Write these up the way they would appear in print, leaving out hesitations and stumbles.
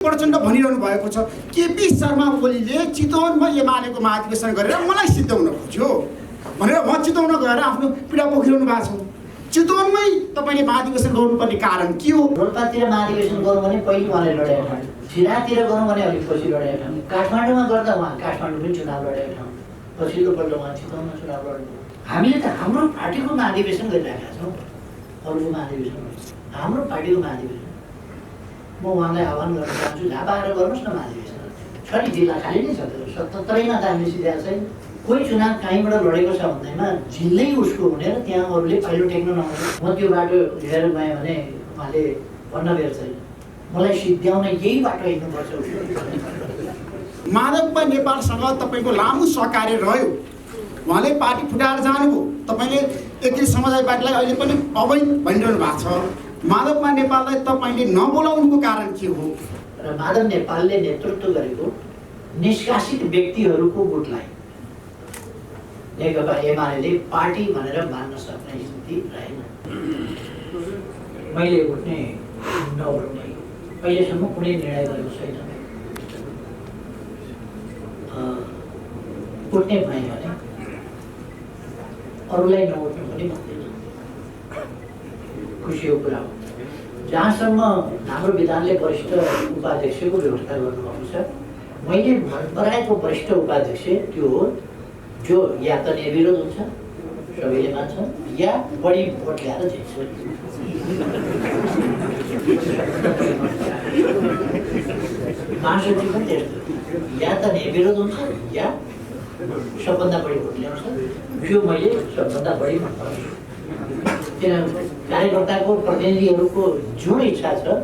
प्रचण्ड भनिरहनु भएको छ केपी शर्मा ओलीले चितवनमा एमालेको महाधिवेशन गरेर मलाई सिद्धाउन खोज्यो भनेर म चितवन गएर आफ्नो पीडा पोखिरहनु भएको छ। चितवनमै तपाईले महाधिवेशन गर्नुपर्ने कारण के हो? रोल्पातिर महाधिवेशन गरौँ भने पहिले उहाँले लडेको ठाउँ, छिरातिर गरौँ भने अलिक पछि लडेको ठाउँ, काठमाडौँमा गर्दा उहाँ काठमाडौँ पनि चुनाव लडेको ठाउँ, पछिल्लोपल्ट उहाँ चितवनमा चुनाव लड्नु। हामीले त हाम्रो पार्टीको महाधिवेशन गरिरहेका छौँ, अरूको महाधिवेशन हाम्रो पार्टीको महाधिवेशन। म उहाँलाई आह्वान गर्न चाहन्छु, झापा आएर गर्नुहोस् न महाधिवेशन। छ नि जिल्ला खाली नै छ, 77मा त हामीले सिधै छैन। कोही चुनाव कहीँबाट लडेको छ भन्दैमा जिल्लै उसको हुने र त्यहाँ अरूले पाइलो टेक्नु नहुने। म त्यो बाटो लिएर गएँ भने उहाँले भन्न बेर छैन, मलाई सिद्ध्याउन यही बाटो हिँड्नुपर्छ। माधव नेपालसँग तपाईँको लामो सहकार्य रह्यो, उहाँले पार्टी फुटाएर जानुभयो। तपाईँले एकीकृत समाजवादी पार्टीलाई अहिले पनि अवैध भनिरहनु भएको छ। माधव नेपाललाई तपाईँले नबोलाउनुको कारण के हो? र माधव नेपालले नेतृत्व गरेको निष्कासित व्यक्तिहरूको गुटलाई नेकपा एमाले पार्टी भनेर मान्न सक्ने स्थिति रहेन। मैले उठ्ने अहिलेसम्म कुनै निर्णय गरेको छैन। उठ्ने भएँ भने अरूलाई नउठ्नु पनि भन्दैन, खुसीको कुरा हो। जहाँसम्म हाम्रो विधानले वरिष्ठ उपाध्यक्षको व्यवस्था गर्नुभएको छ, मैले मन पराएको वरिष्ठ उपाध्यक्ष त्यो हो जो या त निर्विरोध हुन्छ, सबैले मान्छन्, या बढी भोट ल्याएर जित्छ। महासचिव पनि त्यस्तो, या त निर्विरोध हुन्छ या सबभन्दा बढी भोट ल्याउँछ, जो मैले सबभन्दा बढी मन पराउँछु। किनभने कार्यकर्ताको प्रतिनिधिहरूको जुन इच्छा छ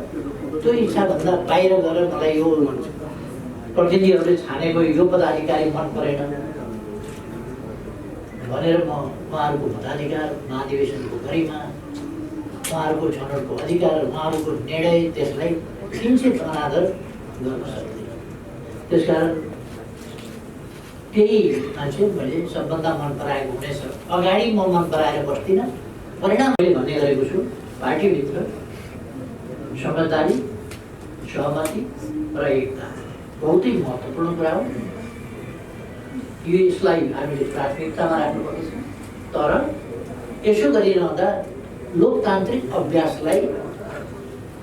त्यो इच्छाभन्दा बाहिर गएर मलाई यो प्रतिनिधिहरूले छानेको यो पदाधिकारी मन परेन भनेर म उहाँहरूको मताधिकार, महाधिवेशनको गरिमा, उहाँहरूको छनौटको अधिकार, उहाँहरूको निर्णय त्यसलाई किञ्चित अनादर गर्न सक्दिनँ। त्यसकारण त्यही मान्छे मैले सबभन्दा मन पराएको हुनेछ। अगाडि म मन पराएर बस्दिनँ। परिणाम मैले भन्ने गरेको छु, पार्टीभित्र समझदारी, सहमति र एकता बहुतै महत्त्वपूर्ण कुरा हो। यसलाई हामीले प्राथमिकतामा राख्नुपर्छ। तर यसो गरिरहँदा लोकतान्त्रिक अभ्यासलाई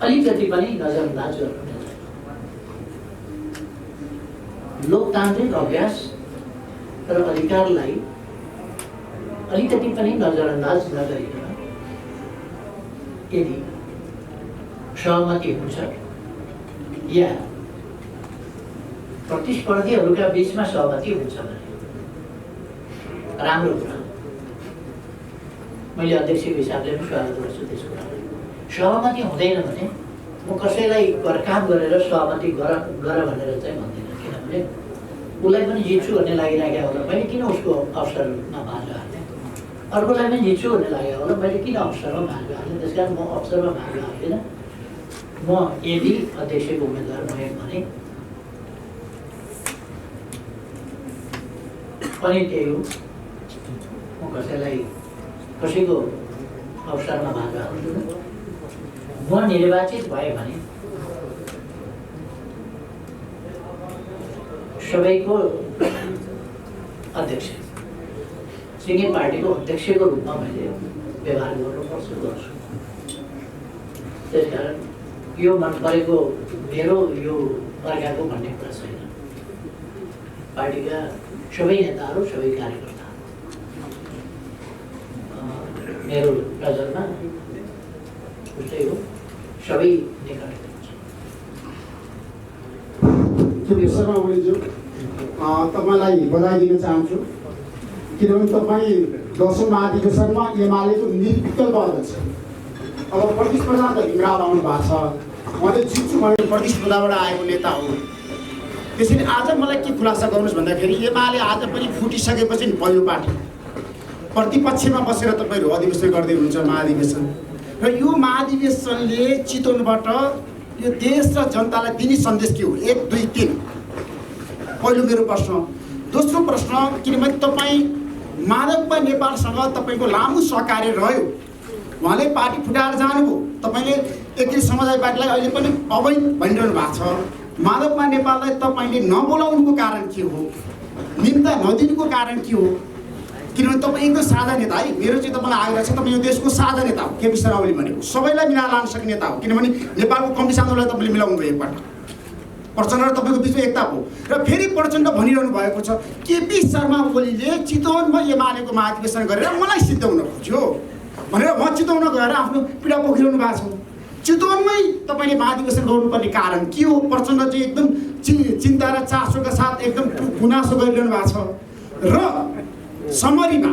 अलिकति पनि नजरअन्दाज गर्नु। लोकतान्त्रिक अभ्यास र अधिकारलाई अलिकति पनि नजरअन्दाज नगरिकन यदि सहमति हुन्छ या प्रतिस्पर्धीहरूका बीचमा सहमति हुन्छ भने राम्रो कुरा। मैले अध्यक्षको हिसाबले पनि स्वागत गर्छु त्यस कुरालाई। सहमति हुँदैन भने म कसैलाई काम गरेर सहमति गर भनेर चाहिँ भन्दिनँ। किनभने उसलाई पनि जित्छु भन्ने लागिरहेको होला, मैले किन उसको अवसरमा भाग हाल्ने? अर्कोलाई पनि जित्छु भन्ने लागेको होला, मैले किन अवसरमा भाग हाल्ने? त्यस कारण म अवसरमा भाग हाल्दिनँ। म यदि अध्यक्षको उम्मेदवार भएँ भने पनि त्यही हो, म कसैको अवसरमा भाग हाल्दिनँ। म निर्वाचित भएँ भने सबैको अध्यक्ष, सिङ्गे पार्टीको अध्यक्षको रूपमा मैले व्यवहार गर्नुपर्छ, गर्छु। त्यसकारण यो मन परेको मेरो यो अर्काको भन्ने कुरा छैन। पार्टीका सबै नेताहरू, सबै कार्यकर्ता मेरो नजरमा उस्तै हो, सबै निकट। शर्मा ओलीज्यू, तपाईँलाई बधाई दिन चाहन्छु। किनभने तपाईँ 10औं महाधिवेशनमा एमालेको निर्विकल्प अध्यक्ष। अब प्रतिस्पर्धा त हिमराज आउनु भएको छ, उहाँले जित्छु भनेर प्रतिस्पर्धाबाट आएको नेता हो। त्यसैले आज मलाई के खुलासा गर्नुहोस् भन्दाखेरि एमाले आज पनि फुटिसकेपछि नि पहिलो पार्टी प्रतिपक्षमा बसेर तपाईँहरू अधिवेशन गर्दै हुनुहुन्छ महाधिवेशन। र यो महाधिवेशनले चितवनबाट यो देश र जनतालाई दिने सन्देश के हो? 1, 2, 3 पहिलो मेरो प्रश्न। दोस्रो प्रश्न, किनभने तपाईँ माधव नेपालसँग तपाईँको लामो सहकार्य रह्यो, उहाँले पार्टी फुटाएर जानुभयो। तपाईँले एकीकृत समाजवादी पार्टीलाई अहिले पनि अवैध भनिरहनु भएको छ। माधवमा नेपाललाई तपाईँले नबोलाउनुको कारण के हो, निम्ता नदिनुको कारण के हो? किनभने तपाईँ एकदम सादा नेता है, मेरो चाहिँ तपाईँलाई आग्रह छ, तपाईँ यो देशको सादा नेता हो। केपी शर्मा ओली भनेको सबैलाई मिलाएर लान सक्ने नेता हो, किनभने नेपालको कम्युनिस्ट आन्दोलनलाई तपाईँले मिलाउनु भयो एकपल्ट। प्रचण्ड र तपाईँको बिचमा एकता हो। र फेरि प्रचण्ड भनिरहनु भएको छ केपी शर्मा ओलीले चितवनमा एमालेको महाधिवेशन गरेर मलाई सिद्धाउन खोज्यो भनेर म चितवन गएर आफ्नो पीडा पोखिरहनु भएको छ। चितवनमै तपाईँले महाधिवेशन गर्नुपर्ने कारण के हो? प्रचण्ड चाहिँ एकदम चिन्ता र चासोका साथ एकदम गुनासो गरिरहनु भएको छ। र समरीमा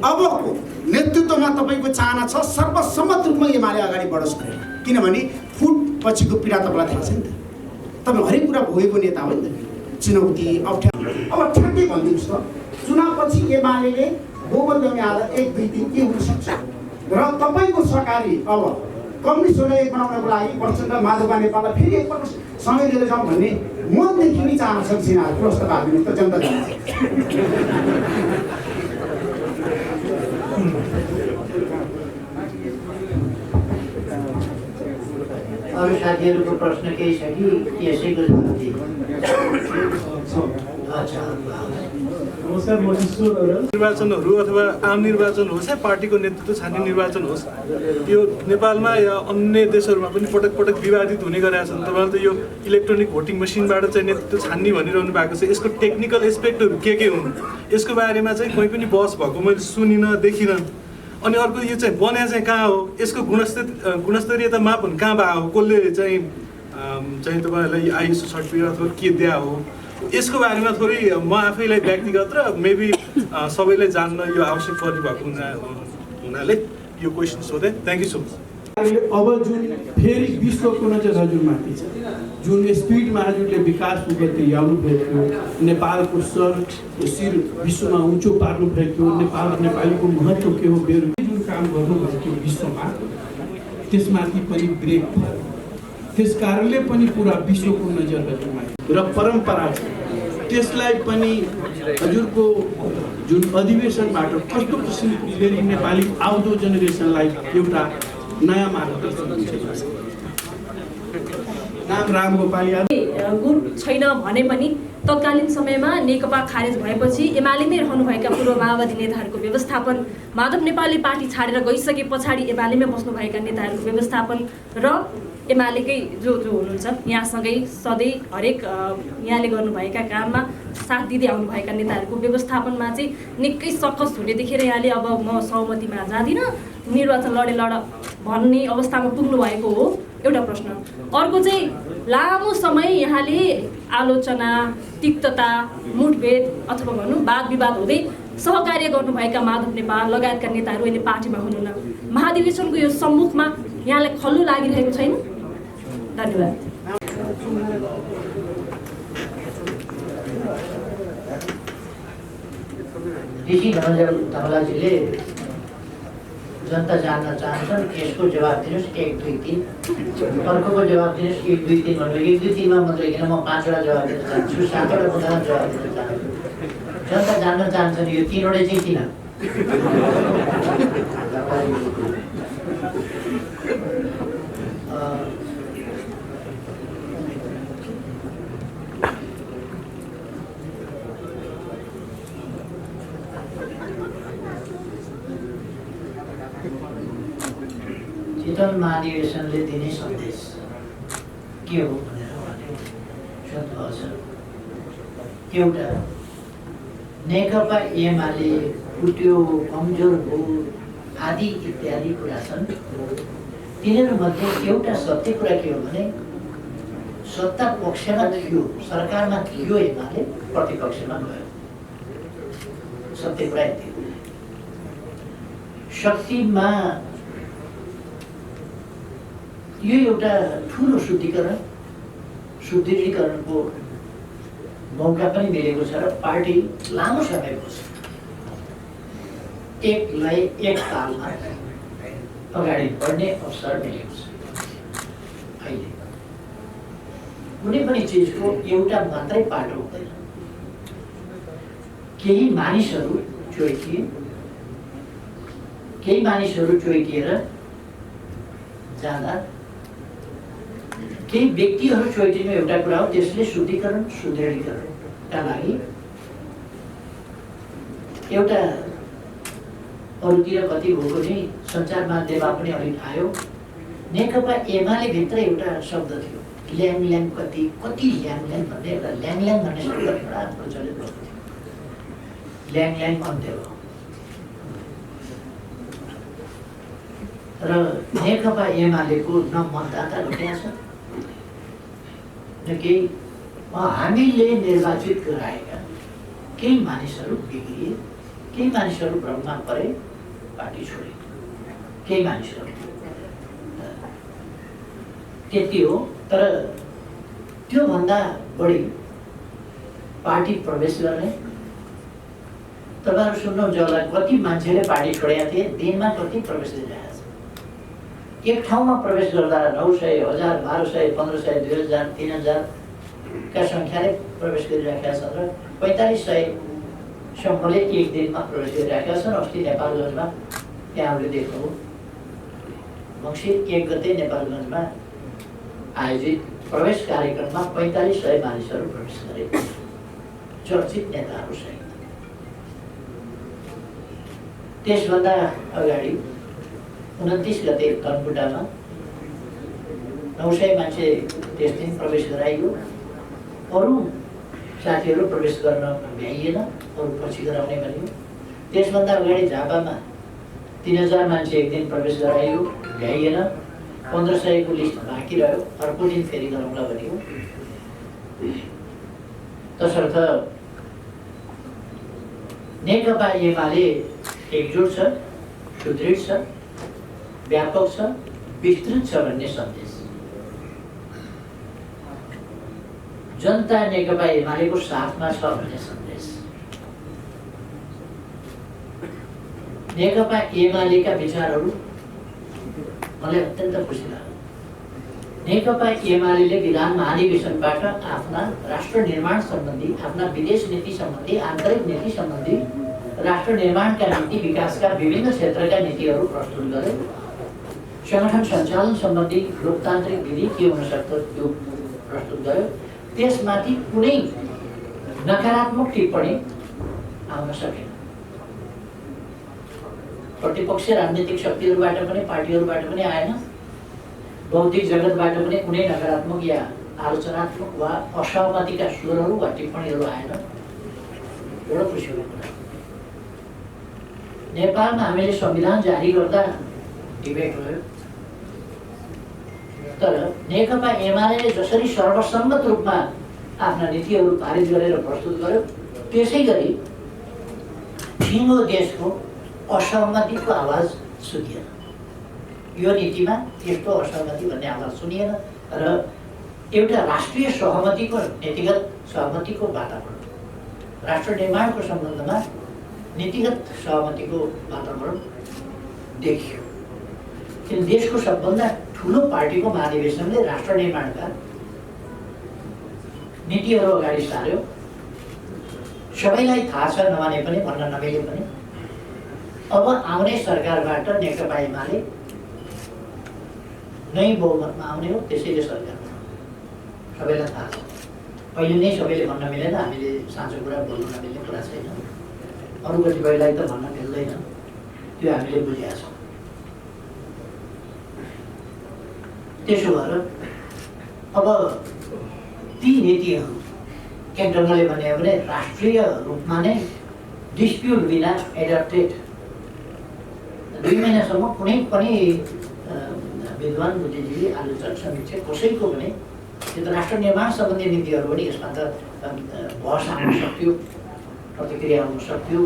अबको नेतृत्वमा तपाईँको चाहना छ सर्वसम्मत रूपमा एमाले अगाडि बढोस् भनेर, किनभने फुट पछिको पीडा तपाईँलाई थाहा छ नि त, तपाईँ हरेक कुरा भोगेको नेता हो नि त, चुनौती अप्ठ्यारो। अब ठ्याक्कै भनिदिनुहोस् त, चुनावपछि एमाले गोबर ल्याउने आधार 1, 2, 3 के हुनसक्छ? र तपाईँको सरकारी अब कम्युनिस्टहरूलाई एक बनाउनको लागि प्रचण्ड माधवमा नेपाललाई फेरि एकपल्ट सँगै लिएर जाउँ भन्ने मनदेखि नै चाहना छ कि प्रस्ताव हालिदिनुहोस् त, जनता जान्छ। अरू साथीहरूको प्रश्न केही छ कि यसैको जवाब दिए? नमस्कार, म ईश्वर अग्रवाल। निर्वाचनहरू अथवा आम निर्वाचन होस् या पार्टीको नेतृत्व छान्ने निर्वाचन होस्, यो नेपालमा या अन्य देशहरूमा पनि पटक पटक विवादित हुने गरेका छन्। तपाईँले त यो इलेक्ट्रोनिक भोटिङ मसिनबाट चाहिँ नेतृत्व छान्ने भनिरहनु भएको छ। यसको टेक्निकल एस्पेक्टहरू के हुन्, यसको बारेमा चाहिँ कोही पनि बहस भएको मैले सुनिनँ, देखिनँ। अनि अर्को यो चाहिँ बन्या चाहिँ कहाँ हो, यसको गुणस्तरीयता मापन कहाँ भएको हो, कसले चाहिँ तपाईँहरूलाई आइएसओ सर्टिफिकेट अथवा के दिया हो, यसको बारेमा थोरै म आफैलाई व्यक्तिगत र मेबी सबैलाई जान्न यो आवश्यक पर्ने भएको हुनाले यो क्वेसन सोधेँ। Thank you so much. अब जुन फेरि विश्वको नजर हजुरमाथि छ, जुन स्पिडमा हजुरले विकास गर्दै ल्याउनु भएको, नेपालको शिर विश्वमा उँचो पार्नु भएको, नेपालीको महत्त्व के हो, जुन काम गर्नुभएको विश्वमा, त्यसमाथि पनि ब्रेक भयो। त्यस कारणले पनि पुरा विश्वको नजर हजुरमाथि र परम्परा छ, त्यसलाई पनि हजुरको जुन अधिवेशनबाट कस्तो किसिमको फेरि नेपाली आउँदो जेनेरेसनलाई एउटा नयाँ मार्गदर्शन हुन्छ। नाम रामगोपाल यादव गुण छैन भने पनि तत्कालीन समयमा नेकपा खारेज भएपछि एमालेमै रहनुभएका पूर्व माओवादी नेताहरूको व्यवस्थापन, माधव नेपालले पार्टी छाडेर गइसके पछाडि एमालेमै बस्नुभएका नेताहरूको व्यवस्थापन र एमालेकै जो हुनुहुन्छ यहाँसँगै सधैँ हरेक यहाँले गर्नुभएका काममा साथ दिँदै आउनुभएका नेताहरूको व्यवस्थापनमा चाहिँ निकै सकस हुने देखेर यहाँले अब म सहमतिमा जाँदिनँ, निर्वाचन लड भन्ने अवस्थामा पुग्नु भएको हो। एउटा प्रश्न। अर्को चाहिँ लामो समय यहाँले आलोचना, तिक्तता, मुठभेड अथवा भनौँ वाद विवाद हुँदै सहकार्य गर्नुभएका माधव नेपाल लगायतका नेताहरू अहिले पार्टीमा हुनुहुन्न। महाधिवेशनको यो सम्मुखमा यहाँलाई खल्लो लागिरहेको छैन? धन्यवाद। धमलाजीले जनता जान्न चाहन्छन्, यसको जवाब दिनुहोस् 1, 2, 3। अर्कोको जवाब दिनुहोस् 1, 2, 3 भनेर 1, 2, 3 मा मात्रै किन म 5 वटा जवाब दिन चाहन्छु, 7 वटा कुरामा जवाब दिन चाहन्छु। जनता जान्न चाहन्छन् यो 3 वटै चाहिँ किन? चितवन महाधिवेशनले दिने सन्देश के हो भनेर सोध्नुभएको छ। एउटा नेकपा एमाले फुट्यो, कमजोर हो आदि इत्यादि कुरा छन्। तिनीहरूमध्ये एउटा सत्य कुरा के हो भने सत्ता पक्षमा थियो, सरकारमा थियो एमाले, प्रतिपक्षमा गयो। सत्य कुरा यति हो। शक्तिमा यो एउटा ठुलो शुद्धिकरणको मौका पनि मिलेको छ र पार्टी लामो समयपछि एकलाई एक तालमा अगाडि बढ्ने अवसर मिलेको छ। अहिले कुनै पनि चिजको एउटा मात्रै पाटो हुँदैन। केही मानिसहरू चोइटिएर जाँदा केही व्यक्तिहरू छोइदिनु एउटा कुरा हो, त्यसले शुद्धिकरण सुदृढीकरणका लागि एउटा अरूतिर कति भएको चाहिँ सञ्चार माध्यममा पनि अलिक आयो। नेकपा एमाले भित्र एउटा शब्द थियो, ल्याङ कति ल्याङ भन्ने एउटा ल्याङ भन्ने शब्द एउटा प्रचलित भएको थियो। ल्याङ अन्त्य हो र नेकपा एमालेको न मतदाता घटेको छ न केही। हामीले निर्वाचित गराएका केही मानिसहरू बिग्रिए, केही मानिसहरू भ्रममा परे, पार्टी छोडे, केही मानिसहरू त्यति हो। तर त्योभन्दा बढी पार्टी प्रवेश गर्ने, तपाईँहरू सुन्नुहुन्छ होला कति मान्छेले पार्टी छोडेका थिए, दिनमा कति प्रवेश गरिरहेका छ। एक ठाउँमा प्रवेश गर्दा 900, 1000, 1200, 1500, 2000, 3000 का सङ्ख्याले प्रवेश गरिराखेका छन् र 4500 सम्मले एक दिनमा प्रवेश गरिराखेका छन्। अस्ति नेपालगञ्जमा त्यहाँहरूले देख्नुभयो, मङ्सिर 1 गते नेपालगञ्जमा आयोजित प्रवेश कार्यक्रममा 4500 मानिसहरू प्रवेश गरे, चर्चित नेताहरू सहित। त्यसभन्दा अगाडि 29 गते धनकुटामा 900 मान्छे त्यस दिन प्रवेश गराइयो। अरू साथीहरू प्रवेश गर्न भ्याइएन, अरू पछि गराउने भनियो। त्यसभन्दा अगाडि झापामा 3000 मान्छे एक दिन प्रवेश गराइयो, भ्याइएन। 1500 को लिस्ट बाँकी रह्यो, अर्को दिन फेरि गरौँला भनियो। तसर्थ नेकपा एमाले एकजुट छ, सुदृढ छ, व्यापक छ, विस्तृत छ भन्ने सन्देश। जनता नेकपा एमालेको साथमा छ भन्ने सन्देश। नेकपा एमालेका विचारहरू मलाई अत्यन्त खुसी लाग्यो। नेकपा एमाले विधान महाधिवेशनबाट आफ्ना राष्ट्र निर्माण सम्बन्धी, आफ्ना विदेश नीति सम्बन्धी, आन्तरिक नीति सम्बन्धी, राष्ट्र निर्माणका नीति, विकासका विभिन्न क्षेत्रका नीतिहरू प्रस्तुत गरे। संगठन सञ्चालन सम्बन्धी लोकतान्त्रिक विधि के हुन सक्छ त्यो प्रस्तुत गर्यो। त्यसमाथि कुनै नकारात्मक टिप्पणी आउन सकेन। प्रतिपक्षी राजनीतिक शक्तिहरूबाट पनि, पार्टीहरूबाट पनि आएन। बौद्धिक जगतबाट पनि कुनै नकारात्मक या आलोचनात्मक वा असहमतिका स्वरहरू वा टिप्पणीहरू आएन। एउटा खुसीको कुरा। नेपालमा हामीले संविधान जारी गर्दा डिबेट भयो, तर नेकपा एमाले जसरी सर्वसम्मत रूपमा आफ्ना नीतिहरू पारित गरेर प्रस्तुत गर्यो, त्यसै गरी ठिङ्गो देशको असहमतिको आवाज सुनिएन। यो नीतिमा यस्तो असहमति भन्ने आवाज सुनिएन र एउटा राष्ट्रिय सहमतिको, नीतिगत सहमतिको वातावरण, राष्ट्र निर्माणको सम्बन्धमा नीतिगत सहमतिको वातावरण देखियो। किन देशको सबभन्दा ठुलो पार्टीको महाधिवेशनले राष्ट्र निर्माणका नीतिहरू अगाडि सार्यो। सबैलाई थाहा छ, नमाने पनि, भन्न नमिले पनि, अब आउने सरकारबाट नेकपा एमाले नै बहुमतमा आउने हो, त्यसैले सरकार बनाउने सबैलाई थाहा छ। अहिले नै सबैले भन्न मिलेन, हामीले साँचो कुरा बोल्न नमिल्ने कुरा छैन। अरू कतिपयलाई त भन्न मिल्दैन, त्यो हामीले बुझेका छौँ। त्यसो भएर अब ती नीतिहरू एक ढङ्गले भन्यो भने राष्ट्रिय रूपमा नै डिस्प्युट बिना एडप्टेड 2 महिनासम्म कुनै पनि विद्वान, बुद्धिजीवी, आलोचक, समीक्षक कसैको पनि त्यो त राष्ट्र निर्माण सम्बन्धी नीतिहरू पनि यसमा त बहस आउन सक्थ्यो, प्रतिक्रिया आउन सक्थ्यो,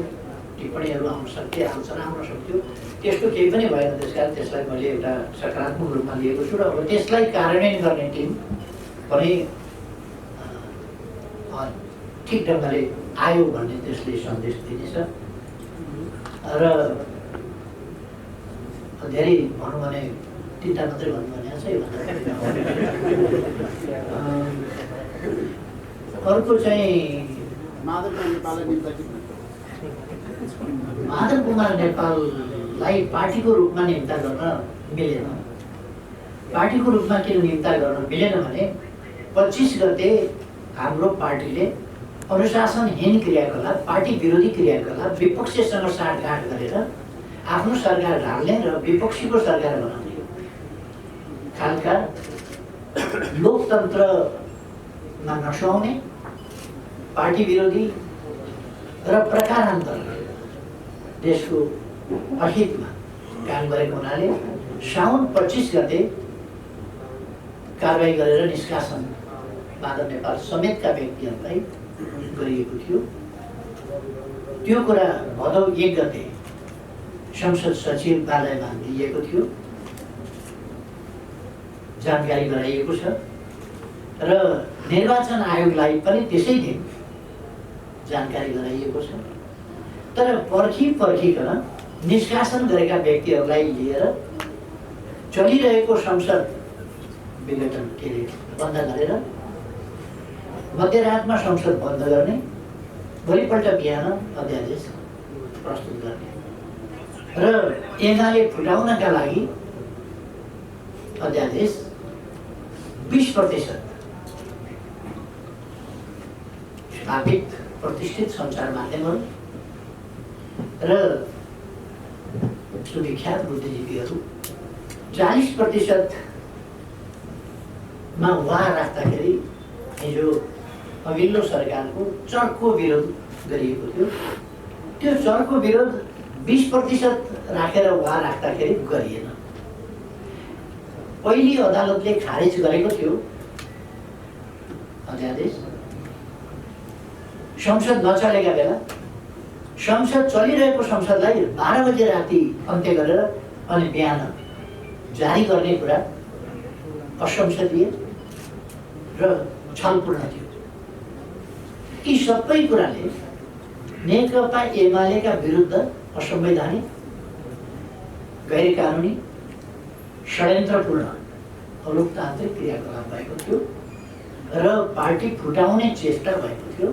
टिप्पणीहरू आउन सक्थ्यो, आलोचना आउन सक्थ्यो। त्यस्तो केही पनि भएन। त्यसकारण त्यसलाई मैले एउटा सकारात्मक रूपमा लिएको छु र अब त्यसलाई कार्यान्वयन गर्ने टिम पनि ठिक ढङ्गले आयो भन्ने त्यसले सन्देश दिनेछ। र धेरै भनौँ भने तिनवटा मात्रै भन्नु भनेको छ। अर्को चाहिँ माधव कुमार नेपाललाई पार्टीको रूपमा निम्ता गर्न मिलेन। पार्टीको रूपमा किन नियुक्ता गर्न मिलेन भने 25 गते हाम्रो पार्टीले अनुशासनहीन क्रियाकलाप, पार्टी विरोधी क्रियाकलाप, विपक्षीसँग साँठगाँठ गरेर आफ्नो सरकार ढाल्ने र विपक्षीको सरकार बनाउने खालका लोकतन्त्रमा नसुहाउने, पार्टी विरोधी र प्रकारान्तर देशको अहितमा काम गरेको हुनाले साउन 25 गते कारबाही गरेर निष्कासन माधव नेपाल समेतका व्यक्तिहरूलाई गरिएको थियो। त्यो कुरा भदौ 1 गते संसद सचिवालयमा दिइएको थियो, जानकारी गराइएको छ र निर्वाचन आयोगलाई पनि त्यसै दिन जानकारी गराइएको छ। तर पर्खिकन निष्कासन गरेका व्यक्तिहरूलाई लिएर चलिरहेको संसद विघटन बन्द गरेर मध्यरातमा संसद बन्द गर्ने, भोलिपल्ट बिहान अध्यादेश प्रस्तुत गर्ने र एमाले फुटाउनका लागि अध्यादेश 20% स्थापित प्रतिष्ठित सञ्चार माध्यमहरू र सुविख्यात बुद्धिजीवीहरू 40% मा उहाँ राख्दाखेरि हिजो अघिल्लो सरकारको चर्को विरोध गरिएको थियो। त्यो चर्को विरोध 20% राखेर उहाँ राख्दाखेरि गरिएन। पहिले अदालतले खारेज गरेको थियो अध्यादेश। संसद नचलेका बेला संसद चलिरहेको संसदलाई 12 बजे राति अन्त्य गरेर अनि बिहान जारी गर्ने कुरा असंसदीय र छलपूर्ण थियो। यी सबै कुराले नेकपा एमालेका विरुद्ध असंवैधानिक, गैर कानुनी, षड्यन्त्रपूर्ण अलोकतान्त्रिक क्रियाकलाप भएको थियो र पार्टी फुटाउने चेष्टा भएको थियो।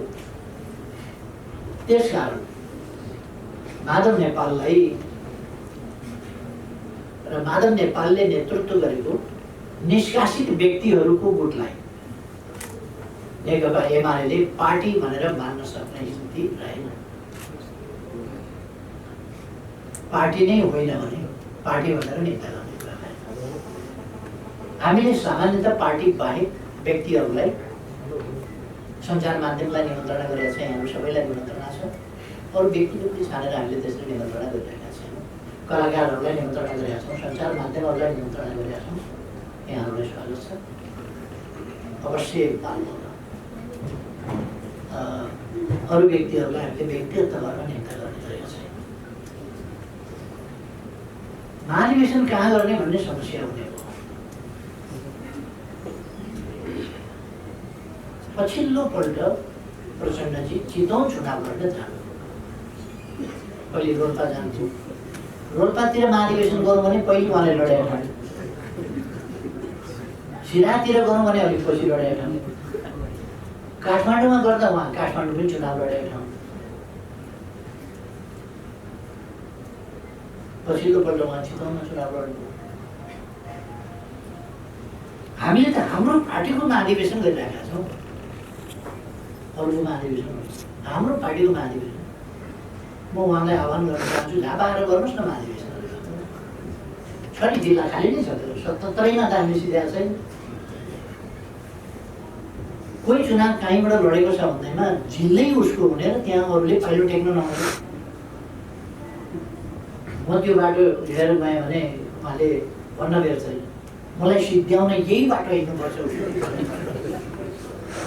त्यसकारण माधव नेपाललाई र माधव नेपालले नेतृत्व गरेको निष्कासित व्यक्तिहरूको गुटलाई नेकपा एमाले पार्टी भनेर मान्न सक्ने स्थिति रहेन। पार्टी नै होइन भने पार्टी भनेर निन्दा गर्ने कुरा भएन। हामीले सामान्यतः पार्टी बाहेक व्यक्तिहरूलाई, सञ्चार माध्यमलाई निमन्त्रणा गरेका छौँ, यहाँहरू सबैलाई निमन्त्रणा छ। अरू व्यक्ति छानेर हामीले त्यसरी निमन्त्रणा गरिरहेका छैनौँ। कलाकारहरूलाई निमन्त्रणा गरेका छौँ, सञ्चार माध्यमहरूलाई निमन्त्रणा गरेका छौँ। यहाँहरूलाई स्वागत छ, अवश्य पाल्नु। अरू व्यक्तिहरूलाई हामीले व्यक्तिगत तवरमा निम्ता गर्ने गरेका छैन। महाधिवेशन कहाँ गर्ने भन्ने समस्या हुने हो। पछिल्लो पल्ट प्रचण्डजी चितवन चुनाव लड्न जानु, पहिले रोल्पा जान्छु, रोल्पातिर महाधिवेशन गरौँ भने पहिले उहाँले लडाइँ ठाने, सिरातिर गरौँ भने अलिक पछि लडाइँ ठाने, काठमाडौँमा गर्दा उहाँ काठमाडौँ पनि चुनाव लडेका ठाउँ, पछिल्लो पल्ट उहाँ चितवनमा चुनाव लड्नु। हामीले त हाम्रो पार्टीको महाधिवेशन गरिरहेका छौँ, अरूको महाधिवेशन, हाम्रो पार्टीको महाधिवेशन। म उहाँलाई आह्वान गर्न चाहन्छु, झापा आएर गर्नुहोस् न महाधिवेशन। छ नि जिल्ला खाली नै छ, 77मा दाम मिसिदिएको छैन। कोही चुनाव कहीँबाट लडेको छ भन्दैमा जिल्लै उसको हुने र त्यहाँ अरूले पाइलो टेक्न नहुने। म त्यो बाटो हिँडेर गएँ भने उहाँले भन्न बेर छैन, मलाई सिद्ध्याउन यही बाटो हिँड्नुपर्छ।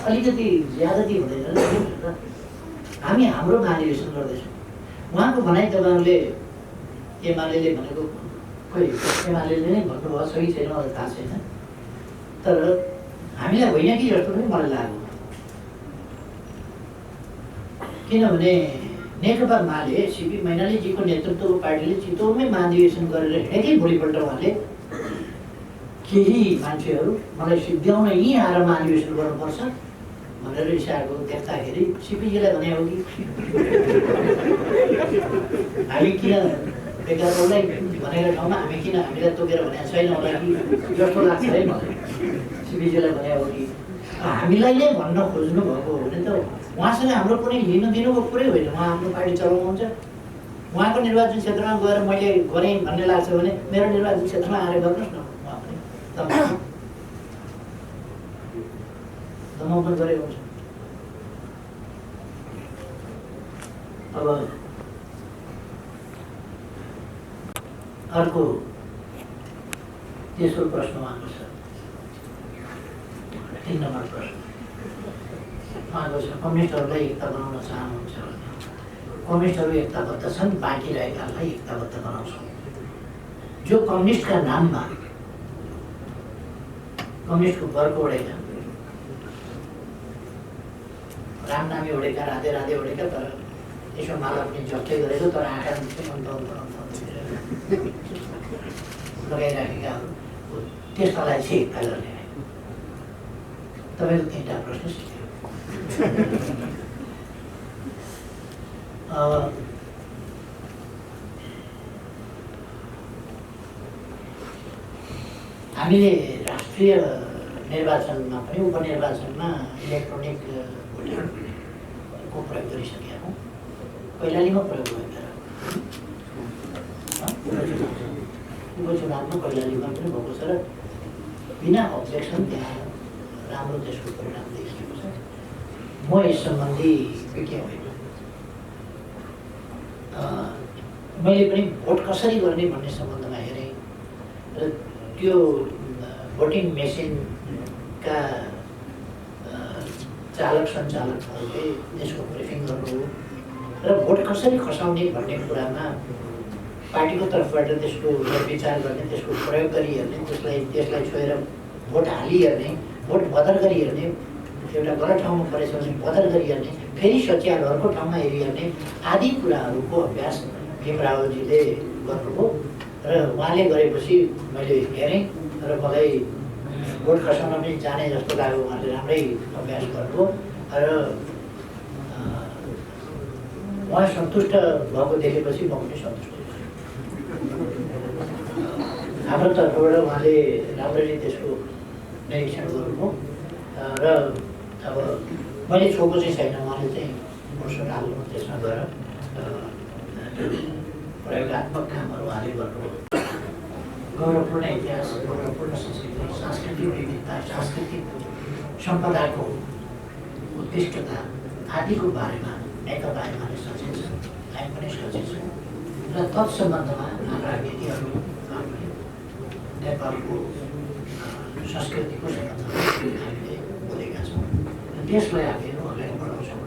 अलिकति ज्यादती हुँदैन। हामी हाम्रो महाधिवेशन गर्दैछौँ। उहाँको भनाइ तपाईँहरूले एमाले भनेको, खोइ एमाले नै भन्नुभयो, सही छैन मलाई थाहा छैन, तर हामीलाई होइन कि जस्तो पनि मलाई लाग्यो। किनभने नेकपा माले सिपी मैनालीजीको नेतृत्वको पार्टीले चितवनमै महाधिवेशन गरेर हिँडेकै भोलिपल्ट उहाँले केही मान्छेहरू मलाई सिद्ध्याउन यहीँ आएर महाधिवेशन गर्नुपर्छ भनेर इसाएको देख्दाखेरि सिपीजीलाई भने हो कि हामी किन बेकारहरूलाई भनेको ठाउँमा हामी किन हामीलाई तोकेर भनेको छैन होला कि जस्तो लाग्छ है मलाई सिपिजीलाई भने हो कि हामीलाई नै भन्न खोज्नु भएको हो भने त उहाँसँग हाम्रो कुनै लिनु दिनुको कुरै होइन। उहाँ आफ्नो पार्टी चलाउनुहुन्छ, उहाँको निर्वाचन क्षेत्रमा गएर मैले गरेँ भन्ने लाग्छ भने मेरो निर्वाचन क्षेत्रमा आएर गर्नुहोस् न, उहाँ पनि दमन गरेको हुन्छ। अब अर्को तेस्रो प्रश्न उहाँको छ, 3 नम्बर प्रश्न उहाँको छ, कम्युनिस्टहरूलाई एकता बनाउन चाहनुहुन्छ भने कम्युनिस्टहरू एकताबद्ध छन्, बाँकी रहेकालाई एकताबद्ध बनाउँछौँ। जो कम्युनिस्टका नाममा कम्युनिस्टको बर्को उडेका, रामनामी उडेका, राधे राधे उडेका, तर यसो माला पनि जप्तै गरेको, तर आँखा लगाइराखेका त्यस्तालाई चाहिँ एकता गर्ने। तपाईँको 3टा प्रश्न सिक्यो। हामीले राष्ट्रिय निर्वाचनमा पनि उपनिर्वाचनमा इलेक्ट्रोनिक भोटिङको प्रयोग गरिसकेका हौँ। कैलालीमा प्रयोग भएका, उपचुनावमा कैलालीमा पनि भएको छ र बिना अब्जेक्सन त्यहाँ राम्रो देशको परिणाम देखिएको छ। म यस सम्बन्धी विज्ञ होइन। मैले पनि भोट कसरी गर्ने भन्ने सम्बन्धमा हेरेँ र त्यो भोटिङ मेसिनका चालक सञ्चालकहरूले त्यसको ब्रिफिङ गर्नु र भोट कसरी खसाउने भन्ने कुरामा पार्टीको तर्फबाट त्यसको विचार गर्ने, त्यसको प्रयोग गरी हेर्ने, त्यसलाई छोएर भोट हाली हेर्ने, भोट बदर गरी हेर्ने, एउटा गलत ठाउँमा परेछ भने बदर गरी हेर्ने, फेरि सच्याएर अर्को ठाउँमा हेरिहेर्ने आदि कुराहरूको अभ्यास भीम रावलजीले गर्नुभयो र उहाँले गरेपछि मैले हेरेँ र मलाई भोट खसाउन पनि जाने जस्तो लाग्यो। उहाँले राम्रै अभ्यास गर्नुभयो र उहाँ सन्तुष्ट भएको देखेपछि म पनि सन्तुष्ट। हाम्रो तर्फबाट उहाँले राम्ररी त्यसको निरीक्षण गर्नुभयो र अब मैले छोएको चाहिँ छैन। उहाँले चाहिँ वर्ष हाल्नु त्यसमा गएर प्रयोगत्मक कामहरू उहाँले गर्नुभयो। गौरवपूर्ण इतिहास, गौरवपूर्ण संस्कृति, सांस्कृतिक विविधता, सांस्कृतिक सम्पदाको उत्कृष्टता आदिको बारेमा नेकपा एमाले सचेत छ, हामी पनि सचेत छौँ र तत्सम्बन्धमा हाम्रा नीतिहरू नेपालको संस्कृतिको सम्बन्धमा हामीले बोलेका छौँ र त्यसलाई हामीहरू अगाडि बढाउँछौँ।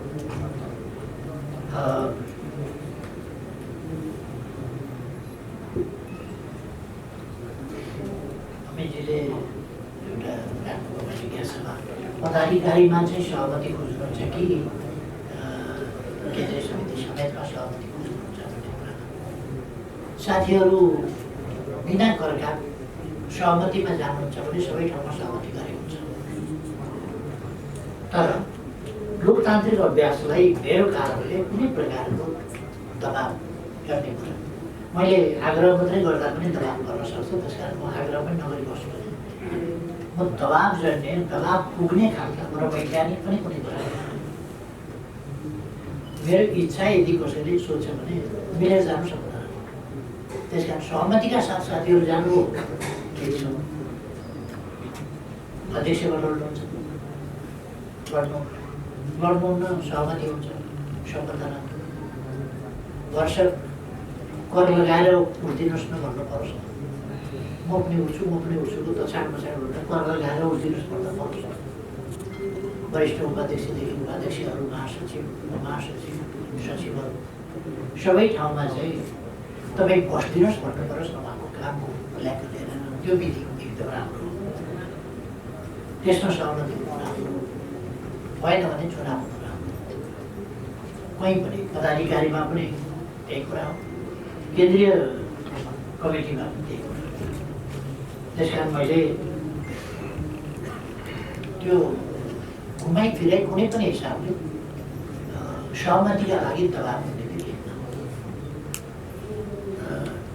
अमितजीले एउटा राख्नुभयो जिज्ञासामा पदाधिकारीमा चाहिँ सहमति खोज्नुहुन्छ कि केन्द्रीय समिति समेतमा सहमति खोज्नुहुन्छ भन्ने कुरा साथीहरू बिना करका सहमतिमा जानुहुन्छ भने सबै ठाउँमा सहमति गरेको हुन्छ। तर लोकतान्त्रिक अभ्यासलाई मेरो कारणले कुनै प्रकारको दबाब गर्ने कुरा मैले आग्रह मात्रै गर्दा पनि दबाब गर्न सक्छु। त्यस कारण म आग्रह पनि नगरी बस्छु। म दबाब जन्ने, दबाब पुग्ने खालका मनोवैज्ञानिक पनि कुनै कुरा मेरो इच्छा यदि कसैले सोच्छ भने मिलेर जानु सक्दैन। त्यस कारण सहमतिका साथ साथीहरू जानु ठिक छ। अध्यक्षबाट लड्नुहुन्छ, लड्नुहुन्न, सहमति हुन्छ, सम्बन्धन वर्ष कर लगाएर उठ्दिनुहोस् न भन्नु पर्छ। म पनि उठ्छु त छाड पछाड भनेर कर लगाएर उठ्दिनुहोस् भन्नु पर्छ। वरिष्ठ उपाध्यक्षदेखि उपाध्यक्षहरू, महासचिव, सचिवहरू सबै ठाउँमा चाहिँ तपाईँ बस्दिनुहोस् भन्नु परोस् न। उहाँको कामको ल्याक लिएर त्यो विधि एकदम राम्रो हो। त्यसमा सहमति हुनु राम्रो भएन भने चुनाव हुनु राम्रो। कहीँ पनि पदाधिकारीमा पनि त्यही कुरा हो, केन्द्रीय कमिटीमा पनि त्यही कुरा। त्यस कारण मैले त्यो घुमाइ फिराइ कुनै पनि हिसाबले सहमतिका लागि दबाब हुने देख्दैन।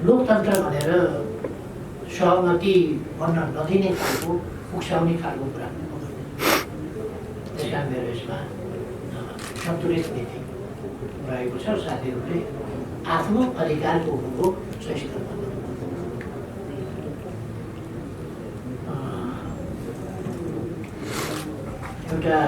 लोकतन्त्र भनेर सहमति बन्न नदिने खालको उक्साउने खालको कुरा पनि गर्दैन। त्यस कारण मेरो यसमा सन्तुलित नीति रहेको छ। साथीहरूले आफ्नो अधिकारको उपभोग सही स्तरमा गर्नु। एउटा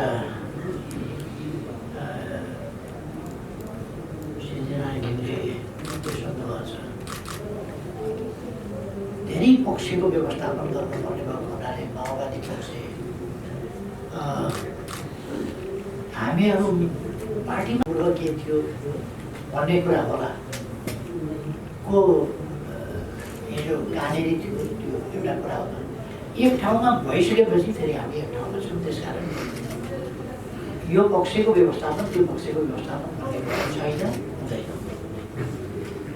धेरै पक्षको व्यवस्थापन गर्नुपर्ने भएको हुनाले माओवादी पक्ष हामीहरू पार्टीमा पूर्व के थियो भन्ने कुरा होला को हिजो कहाँनिर थियो त्यो एउटा कुरा होला। एक ठाउँमा भइसकेपछि फेरि हामी एक ठाउँमा छौँ। त्यसकारण यो पक्षको व्यवस्थापन त्यो पक्षको व्यवस्थापन भन्ने कुरा छैन, हुँदैन।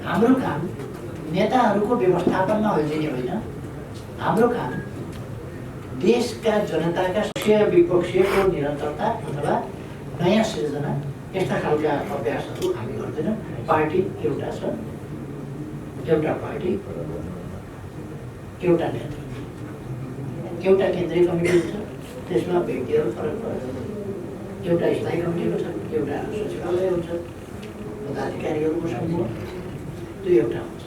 हाम्रो काम नेताहरूको व्यवस्थापनमा अल्झिने होइन। हाम्रो काम देशका जनताका पक्षीय विपक्षीयको निरन्तरता अथवा नयाँ सृजना यस्ता खालका अभ्यासहरू हामी गर्दैनौँ। पार्टी एउटा छ, एउटा पार्टी, एउटा नेता, एउटा केन्द्रीय कमिटी हुन्छ, त्यसमा व्यक्तिहरू फरक पर्छ। एउटा स्थायी कमिटी हुन्छ, एउटा सचिवालय हुन्छ, पदाधिकारीहरूको समूह, त्यो एउटा हुन्छ।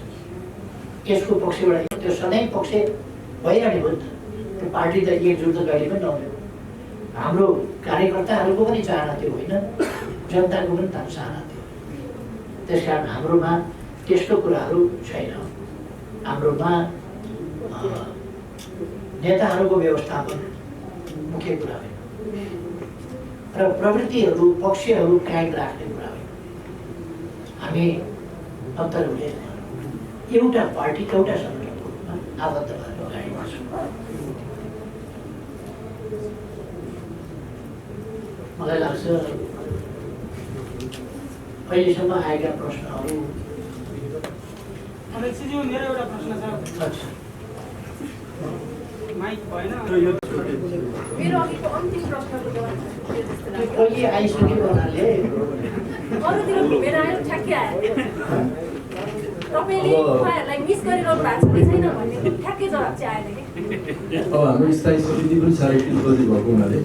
यसको पक्षबाट त्यो सधैँ पक्ष भइरहने हो नि त। त्यो पार्टी त एकजुट त कहिले पनि नहुने। हाम्रो कार्यकर्ताहरूको पनि चाहना त्यो होइन, जनताको पनि चाहना थियो। त्यस कारण हाम्रोमा त्यस्तो कुराहरू छैन। हाम्रोमा नेताहरूको व्यवस्थापन मुख्य कुरा होइन र प्रवृत्तिहरू पक्षहरू कायम राख्ने कुरा होइन। हामी अन्तर हुँदैन, एउटा पार्टी एउटा सङ्गठनको रूपमा आबद्ध भएर अगाडि बढ्छौँ। मलाई लाग्छ अहिलेसम्म आएका प्रश्नहरू। मेरो एउटा प्रश्न छ। माइक भएन। मेरो अघिको अन्तिम प्रश्नको जवाब कहिले आइसकेको हुनाले अरूतिर घुमेर आयो, ठ्याक्कै आयो। तपाईँले उहाँहरूलाई मिस गरिरहनु भएको छ कि छैन भन्ने ठ्याक्कै जवाब चाहिँ आएन कि। अब हाम्रो स्थायी समिति पनि 3:30 बजी भएको हुनाले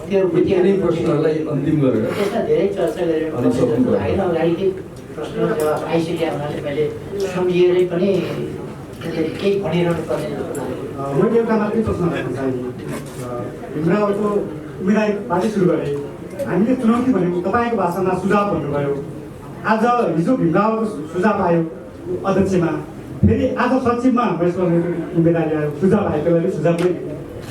त्यो यिनै प्रश्नहरूलाई अन्तिम गरेर त्यसमा धेरै चर्चा गरेर आएन। अगाडिकै प्रश्नको जवाब आइसकेका हुनाले मैले सम्झिएरै पनि केही भनिरहनु पर्ने जस्तो लाग्यो। मैले एउटा मात्रै प्रश्न राख्न चाहेँ। भीमरावको उम्मेदवारी पार्टी सुरु गरे, हामीले चुनौती भनेको तपाईँको भाषामा सुझाव भन्नुभयो। आज हिजो भीमरावको सुझाव आयो अध्यक्षमा, फेरि आज सचिवमा महेश्वरको उम्मेदवारी आयो, सुझाव आएको लागि सुझाव पनि।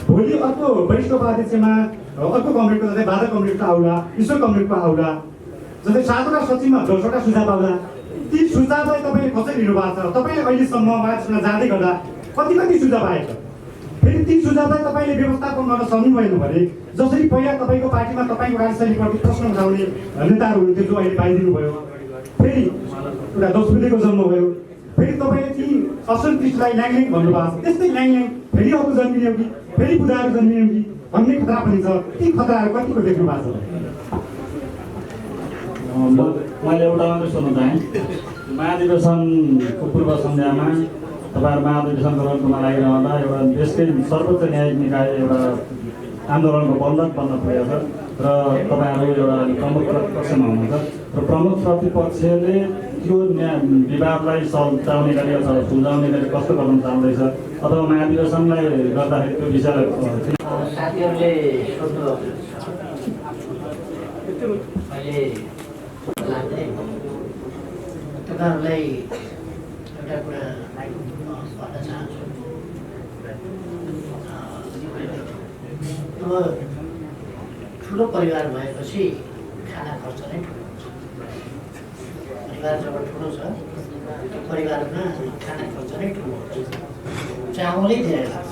भोलि अर्को वरिष्ठ उपाध्यक्षमा अर्को कमरेडको जस्तै 12 कमरेडको आउला, ईश्वर कमरेडको आउला, जस्तै 7वटा सचिवमा 10वटा सुझाव आउला। ती सुझावलाई तपाईँले कसरी लिनुभएको छ? तपाईँले अहिलेसम्म उहाँसँग जाँदै गर्दा कति सुझाव आएको? फेरि ती सुझावलाई तपाईँले व्यवस्थापन गर्न सक्नु भएन भने जसरी पहिला तपाईँको पार्टीमा तपाईँको कार्यशैलीप्रति प्रश्न उठाउने नेताहरू हुनुहुन्थ्यो जो अहिले बाहिरिनु भयो, फेरि एउटा 10 बुधेको जन्म भयो, फेरि तपाईँले ती असन्तुष्टलाई ल्याङल्याङ भन्नुभएको छ। त्यस्तै ल्याङल्याङ फेरि अर्को जन्मिने हो कि फेरि बुधाहरू जन्मिने हो कि भन्ने खतरा पनि छ। ती खतराहरू कतिको देख्नु भएको छ? मैले एउटा मात्रै सोध्न चाहेँ। महाधिवेशनको पूर्व सन्ध्यामा तपाईँहरू महाधिवेशन गराउनुमा लागिरहँदा एउटा देशकै सर्वोच्च न्यायिक निकाय एउटा आन्दोलनको बन्धक बन्न पुगेको छ र तपाईँहरू एउटा प्रमुख प्रतिपक्षमा हुनुहुन्छ र प्रमुख प्रतिपक्षले त्यो विवादलाई सल्टाउने गरी अथवा सुल्झाउने गरी कस्तो गर्न चाहँदैछ अथवा महाधिवेशनलाई गर्दाखेरि त्यो विषयलाई साथीहरूले सोध्नुभएको अहिले लाग्दै तपाईँहरूलाई एउटा कुरा भन्न चाहन्छु। अब ठुलो परिवार भएपछि खाना खर्च नै ठुलो हुन्छ। परिवार जब ठुलो छ परिवारमा खाना खर्च नै ठुलो हुन्छ। चामलै धेरै लाग्छ,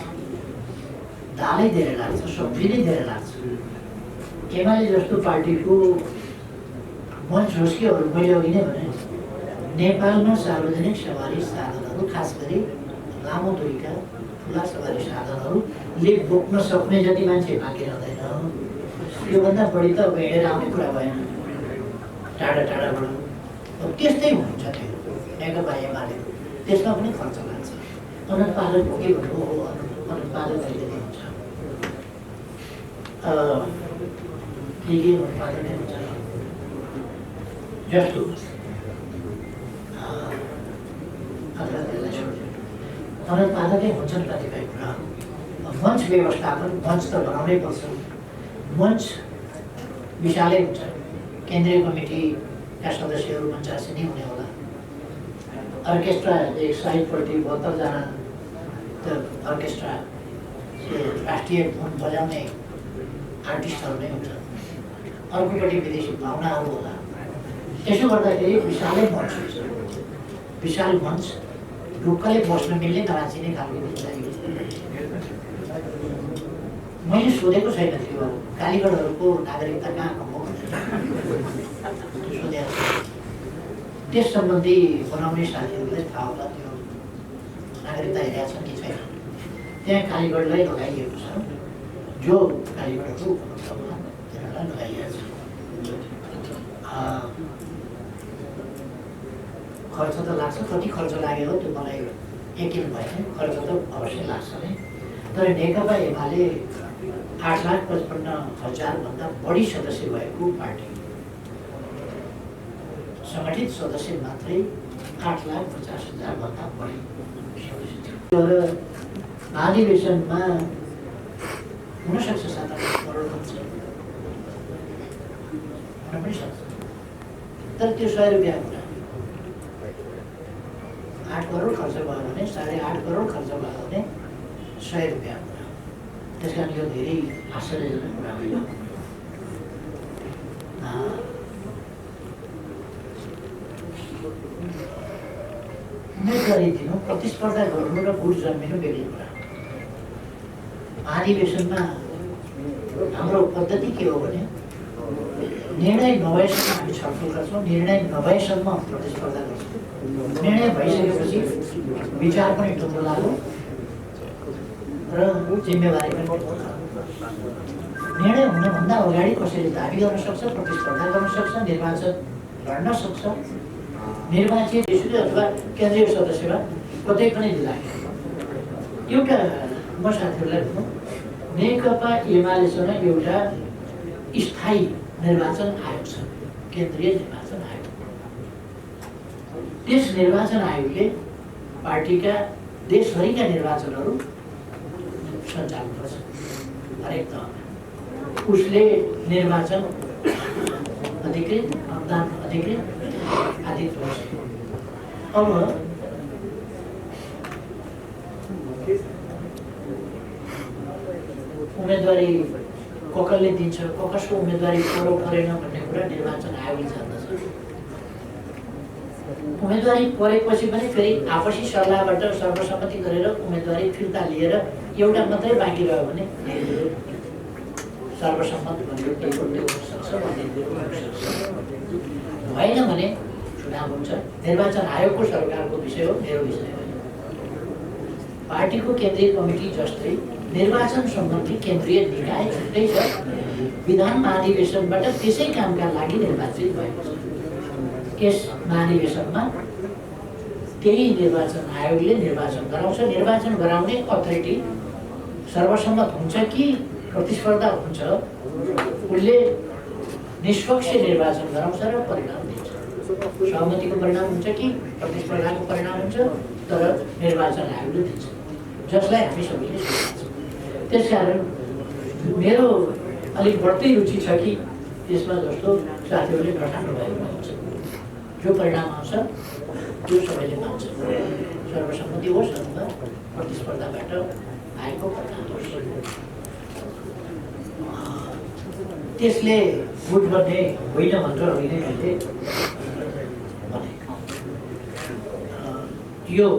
दालै धेरै लाग्छ, सब्जी नै धेरै लाग्छ। एमाले जस्तो पार्टीको मन छोस् कि अरू मैले अघि नै भने नेपालमा सार्वजनिक सवारी साधनहरू खास गरी लामो दूरीका ठुला सवारी साधनहरूले बोक्न सक्ने जति मान्छे बाँकी रहँदैन। योभन्दा बढी त अब हिँडेर आउने कुरा भएन टाढा टाढाबाट। अब त्यस्तै हुन्छ त्यो नेकपा एमाले त्यसमा पनि खर्च लाग्छ। अनुत्पादन हो कि भन्नु हो, अनुत्पादन कहिले हुन्छ के उत्पादन हुन्छ जस्तो अनुत्पादकै हुन्छन् कतिपय कुरा। मञ्च व्यवस्थापन, मञ्च त बनाउनै पर्छ। मञ्च विशालै हुन्छ। केन्द्रीय कमिटीका सदस्यहरू 85 नै हुने होला। अर्केस्ट्रा एक साइडपट्टि 72 जना त अर्केस्ट्रा राष्ट्रिय धुन बजाउने आर्टिस्टहरू नै हुन्छ। अर्कोपट्टि विदेशी भावनाहरू होला। त्यसो गर्दाखेरि विशालै मञ्च हुन्छ। विशाल मञ्च ढुक्कले बस्न मिल्ने नराचिने खालको चाहियो। मैले सोधेको छैन थियो कालीगढहरूको नागरिकता कहाँको हो सोधेको छ। त्यस सम्बन्धी बनाउने साथीहरूलाई थाहा होला त्यो नागरिकता हेरेका छन् कि छैन। त्यहाँ कालीगढलाई लगाइएको छ, जो कालीगढको उपलब्धमा त्यसलाई लगाइएको छ। खर्च त लाग्छ, कति खर्च लाग्यो त्यो मलाई यकिन भएन। खर्च त अवश्य लाग्छ नै। तर नेकपा एमाले 8,55,000 भन्दा बढी सदस्य भएको पार्टी, सङ्गठित सदस्य मात्रै 8,50,000 भन्दा बढी। महाधिवेशनमा हुनसक्छ 7-8 करोड खर्च हुन पनि सक्छ। तर त्यो 100 रुपियाँ कुरा 8 करोड खर्च भयो भने 8.5 करोड खर्च भयो भने 100 रुपियाँ कुरा। त्यस कारण यो धेरै आश्चर्यजनक कुरा होइन। उम्मेदवारी दिनु, प्रतिस्पर्धा गर्नु र भोट जन्मिनु बेग्लै कुरा। महाधिवेशनमा हाम्रो पद्धति के हो भने निर्णय नभएसम्म हामी छलफल गर्छौँ, निर्णय नभएसम्म प्रतिस्पर्धा गर्छौँ। निर्णय भइसकेपछि विचार पनि टुङ्गो लाग्यो र जिम्मेवारी पनि टुङ्गो लाग्यो। निर्णय हुनभन्दा अगाडि कसैले दाबी गर्न सक्छ, प्रतिस्पर्धा गर्न सक्छ, निर्वाचन लड्न सक्छ। निर्वाचित अथवा केन्द्रीय सदस्यमा कतै पनि दिँदाखेरि एउटा म साथीहरूलाई भनौँ, नेकपा एमालेसँग एउटा स्थायी निर्वाचन आयोग छ, केन्द्रीय निर्वाचन आयोग। त्यस निर्वाचन आयोगले पार्टीका देशभरिका निर्वाचनहरू सञ्चालन गर्छ हरेक तहमा। उसले निर्वाचन अधिकृत, मतदान अधिकृत आदि गर्छ। अब उम्मेदवारी कसले दिन्छ, कसको उम्मेदवारी परो परेन भन्ने कुरा निर्वाचन आयोगले जान्दछ। उम्मेदवारी परेपछि पनि फेरि आपसी सल्लाहबाट सर्वसम्मति गरेर उम्मेदवारी फिर्ता लिएर एउटा मात्रै बाँकी रह्यो भने सर्वसम्मत भनेर केही हुन सक्छ, भएन भने चुनाव हुन्छ। निर्वाचन आयोगको सरकारको विषय हो, मेरो विषय हो। पार्टीको केन्द्रीय कमिटी जस्तै निर्वाचन सम्बन्धी केन्द्रीय निकाय छुट्टै छ। विधान महाधिवेशनबाट त्यसै कामका लागि निर्वाचित भएको छ। यस महाधिवेशनमा त्यही निर्वाचन आयोगले निर्वाचन गराउँछ। निर्वाचन गराउने अथोरिटी सर्वसम्मत हुन्छ कि प्रतिस्पर्धा हुन्छ, उसले निष्पक्ष निर्वाचन गराउँछ र परिणाम दिन्छ। सहमतिको परिणाम हुन्छ कि प्रतिस्पर्धाको परिणाम हुन्छ, तर निर्वाचन आयोगले दिन्छ, जसलाई हामी सबैले सुन्छौँ। त्यसकारण मेरो अलिक बढ्दै रुचि छ कि त्यसमा जस्तो साथीहरूले प्रठान्नु भएको हुन्छ, जो परिणाम आउँछ त्यो सबैले मान्छ। सर्वसम्मति होस् अथवा प्रतिस्पर्धाबाट आएको परिणाम होस्, त्यसले भोट गर्ने होइन भनेर अहिले मैले भने। यो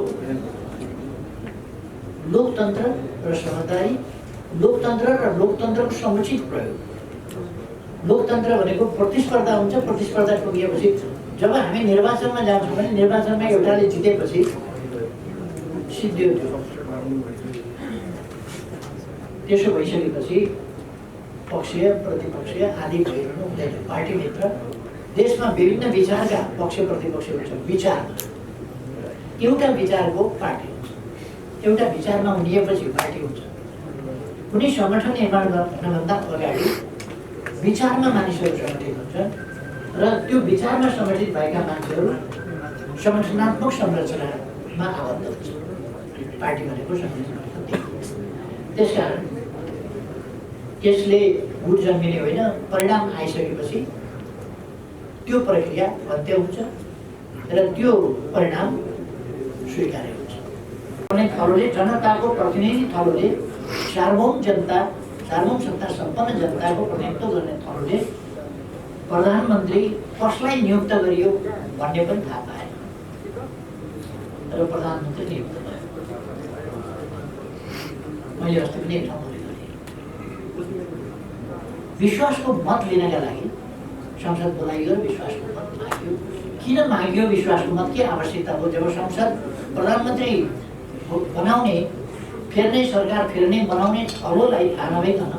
लोकतन्त्र र सहकारी, लोकतन्त्र र लोकतन्त्रको समुचित प्रयोग। लोकतन्त्र भनेको प्रतिस्पर्धा हुन्छ, प्रतिस्पर्धा टुङ्गिएपछि जब हामी निर्वाचनमा जान्छौँ भने निर्वाचनमा एउटाले जितेपछि सिद्धियो त्यो। त्यसो भइसकेपछि पक्षीय प्रतिपक्षीय आदि भइरहनु हुँदैन। पार्टीभित्र देशमा विभिन्न विचारका पक्ष प्रतिपक्ष हुन्छ। विचारमा एउटा विचारको पार्टी हुन्छ, एउटा विचारमा उनिएपछि पार्टी हुन्छ। कुनै सङ्गठन निर्माण गर्नभन्दा अगाडि विचारमा मानिसहरू सङ्गठित हुन्छन् र त्यो विचारमा सङ्गठित भएका मान्छेहरू सङ्गठनात्मक संरचनामा आबद्ध हुन्छ। पार्टी भनेको संरचना। त्यसकारण यसले गुट जन्मिने होइन, परिणाम आइसकेपछि त्यो प्रक्रिया अन्त्य हुन्छ र त्यो परिणाम स्वीकार्य हुन्छ। कुनै थलोले, जनताको प्रतिनिधि थलोले, सार्वभौम सत्ता सम्पन्न जनताको प्रतिनिधित्व गर्ने थलोले प्रधानमन्त्री कसलाई नियुक्त गरियो भन्ने पनि थाहा पाएन र प्रधानमन्त्री नियुक्त भयो। मैले अस्ति पनि एक ठाउँमा गरेँ। विश्वासको मत लिनका लागि संसद बोलाइयो, विश्वासको मत माग्यो। किन माग्यो विश्वासको मत? के आवश्यकता हो? जब संसद प्रधानमन्त्री बनाउने, फेर्ने, सरकार फेर्ने, बनाउने थलोलाई थाहा नभइकन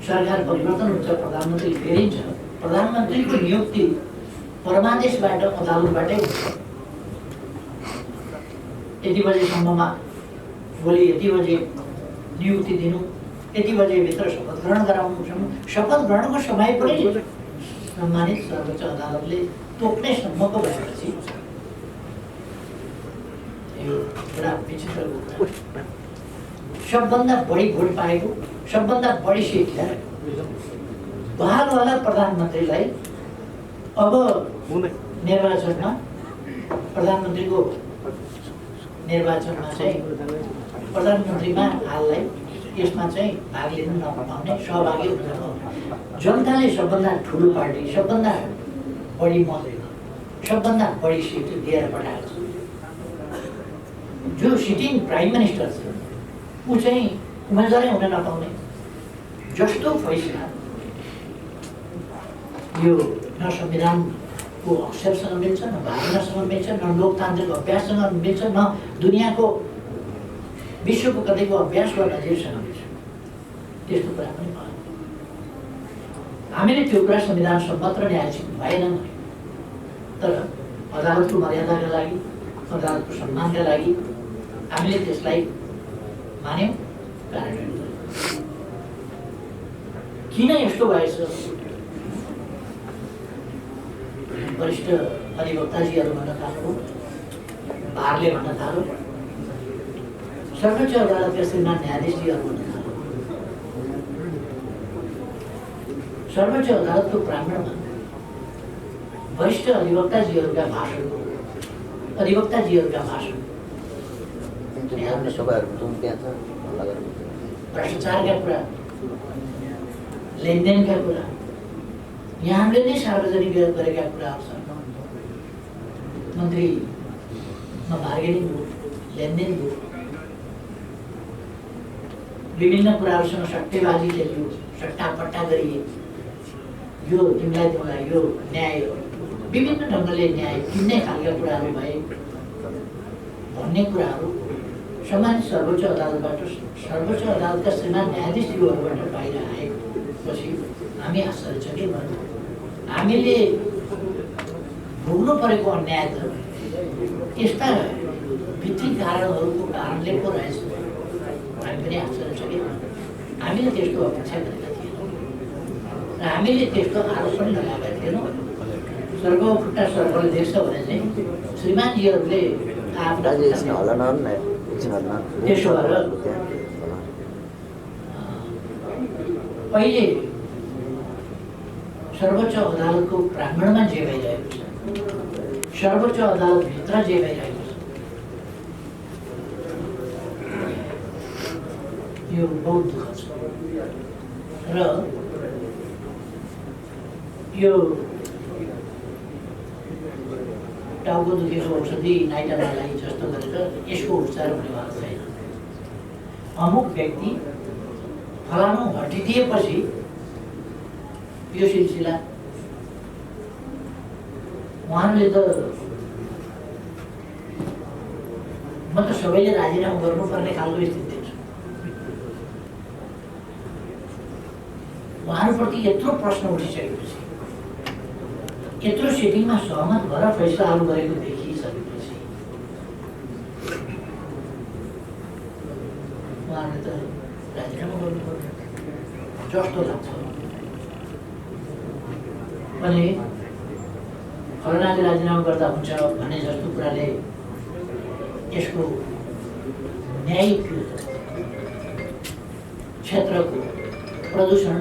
सरकार परिवर्तन हुन्छ, प्रधानमन्त्री फेरिन्छ। प्रधानमन्त्रीको नियुक्ति परमादेशबाट, अदालतबाटै हुन्छ। यति बजेसम्ममा भोलि यति बजे नियुक्ति दिनु, यति बजेभित्र शपथ ग्रहण गराउनु। शपथ ग्रहणको समय पनि सम्मानित सर्वोच्च अदालतले तोक्ने सम्मको भएपछि यो एउटा विचित्र कुरा। सबभन्दा बढी भोट पाएको, सबभन्दा बढी सिट ल्याएर बहालवाला प्रधानमन्त्रीलाई अब निर्वाचनमा, प्रधानमन्त्रीको निर्वाचनमा चाहिँ प्रधानमन्त्रीमा हाललाई यसमा चाहिँ भाग लिनु नपाउने, सहभागी हुन नपाउने। जनताले सबभन्दा ठुलो पार्टी, सबभन्दा बढी मत, सबभन्दा बढी सिट दिएर पठाएको छ। जो सिटिङ प्राइम मिनिस्टर छ ऊ चाहिँ उम्मेदवारै हुन नपाउने जस्तो फैसला यो न संविधानको अक्षरसँग मिल्छ, न भावनासँग मिल्छ, न लोकतान्त्रिक अभ्याससँग मिल्छ, न दुनियाँको विश्वको कतैको अभ्यास वा नजिरसँग मिल्छ। त्यस्तो कुरा पनि भएन। हामीले त्यो कुरा संविधान सम्मत र न्यायोचित भएन। तर अदालतको मर्यादाका लागि, अदालतको सम्मानका लागि हामीले त्यसलाई मान्यौँ, कार्यान्वयन गर्यौँ। किन यस्तो भएछ? वरिष्ठ अधिवक्ताजीहरू भन्न थाल्नु, भारले भन्न थाल्यो, सर्वोच्च अदालतका श्रीमान न्यायाधीशजीहरू भन्न थाल्यो। सर्वोच्च अदालतको प्राङ्गणमा वरिष्ठ अधिवक्ताजीहरूका भाषण, भ्रष्टाचारका कुरा, लेनदेनका कुरा, यहाँले नै सार्वजनिक गरेका कुराहरू छन्। मन्त्रीमा बार्गेनिङ भयो, लेनदेन भयो, विभिन्न कुराहरूसँग सट्टेबाजी खेलियो, सट्टापट्टा गरिए, यो तिमीलाई देऊँला, यो न्याय विभिन्न ढङ्गले न्याय किन्ने खालका कुराहरू भए भन्ने कुराहरू सम्मानित सर्वोच्च अदालतबाट, सर्वोच्च अदालतका श्रीमान न्यायाधीशज्यूहरूबाट बाहिर आएपछि हामी आश्चर्यचकित भयौँ। हामीले भोग्नु परेको अन्याय त यस्ता भित्री कारणहरूको कारणले पो रहेछ। हामी पनि आश्चर्यचकित भयौँ। हामीले त्यस्तो अपेक्षा गरेका थिएनौँ र हामीले त्यस्तो आरोप पनि लगाएका थिएनौँ। सर्वखुट्टा सर्वले देख्छ भने चाहिँ श्रीमानजीहरूले आफूलाई त्यसो भएर अहिले सर्वोच्च अदालतको प्राङ्गणमा जे भइरहेको छ, सर्वोच्च अदालतभित्र जे भइरहेको छ, यो बहुत दुःख छ। र यो टाउको दुखेको औषधि नाइटालाई जस्तो गरेर यसको उपचार हुनेवाला छैन। अमुक व्यक्ति फलानु हटिदिएपछि यो सिलसिला उहाँले त म त सबैले राजीनामा गर्नुपर्ने खालको स्थिति छ। उहाँहरूप्रति यत्रो प्रश्न उठिसकेपछि, यत्रो सिटिङमा सहमत भएर फैसलाहरू गरेको देखिसकेपछि जस्तो लाग्छ। अनि खलनाले राजीनामा गर्दा हुन्छ भन्ने जस्तो कुराले यसको न्यायिक क्षेत्रको प्रदूषण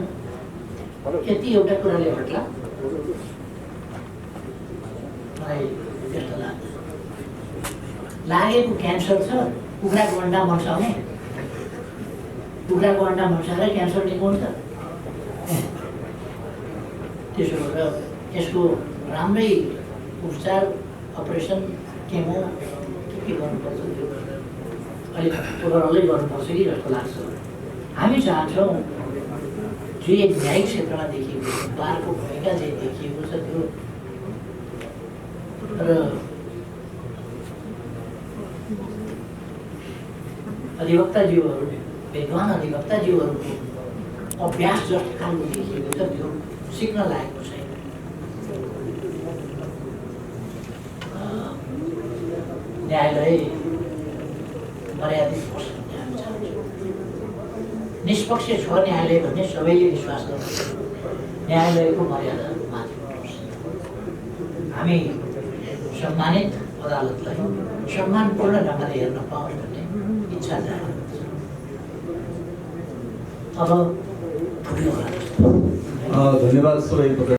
यति एउटा कुराले हट्ला मलाई त्यस्तो लाग्छ। लागेको क्यान्सर छ, कुखुराको अन्डा मर्साउने, कुखुराको अन्डा मर्साएर क्यान्सर निको हुन्छ। त्यसो भएर यसको राम्रै उपचार, अपरेसन, केमो के गर्नुपर्छ त्यो अलिक ओभरअलै गर्नुपर्छ कि जस्तो लाग्छ। हामी चाहन्छौँ जे न्यायिक क्षेत्रमा देखिएको छ, बारको भूमिका जे देखिएको छ त्यो र अधिवक्ताज्यूहरू, विद्वान अधिवक्ताज्यूहरूको अभ्यास जस्तो खालको देखिएको छ त्यो सिक्न लागेको छैन। न्यायालय मर्यादित होस् भन्ने हामी चाहन्छौँ। निष्पक्ष छ न्यायालय भन्ने सबैले विश्वास गर्छ। न्यायालयको मर्यादा माथि होस्। हामी सम्मानित अदालतलाई सम्मानपूर्ण ढङ्गले हेर्न पाऊँ भन्ने इच्छा जाहेर गर्छ। अब धन्यवाद सबै।